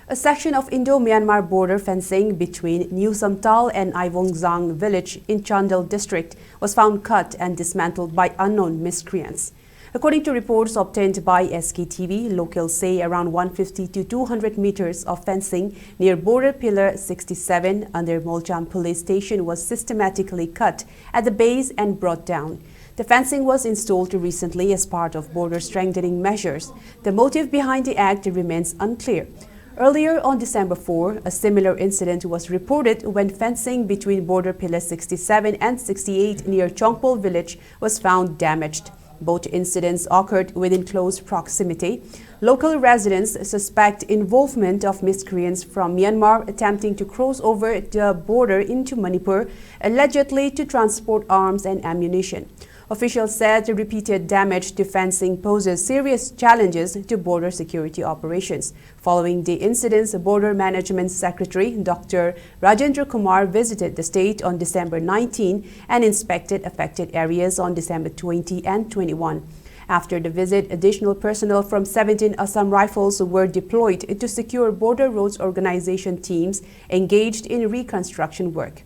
A section of Indo-Myanmar border fencing between New Samtal and Ivongzang village in Chandel'S district was found cut and dismantled by unknown miscreants. According to reports obtained by SKTV, locals say around 150 to 200 meters of fencing near border pillar 67 under Molcham police station was systematically cut at the base and brought down. The fencing was installed recently as part of border strengthening measures. The motive behind the act remains unclear. Earlier on December 4, a similar incident was reported when fencing between border pillar 67 and 68 near Chongpol village was found damaged. Both incidents occurred within close proximity. Local residents suspect involvement of miscreants from Myanmar attempting to cross over the border into Manipur, allegedly to transport arms and ammunition. Officials said the repeated damage to fencing poses serious challenges to border security operations. Following the incidents, Border Management Secretary Dr. Rajendra Kumar visited the state on December 19 and inspected affected areas on December 20 and 21. After the visit, additional personnel from 17 Assam Rifles were deployed to secure border roads organization teams engaged in reconstruction work.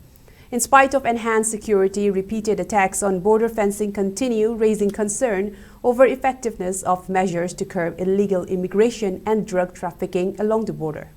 In spite of enhanced security, repeated attacks on border fencing continue, raising concern over effectiveness of measures to curb illegal immigration and drug trafficking along the border.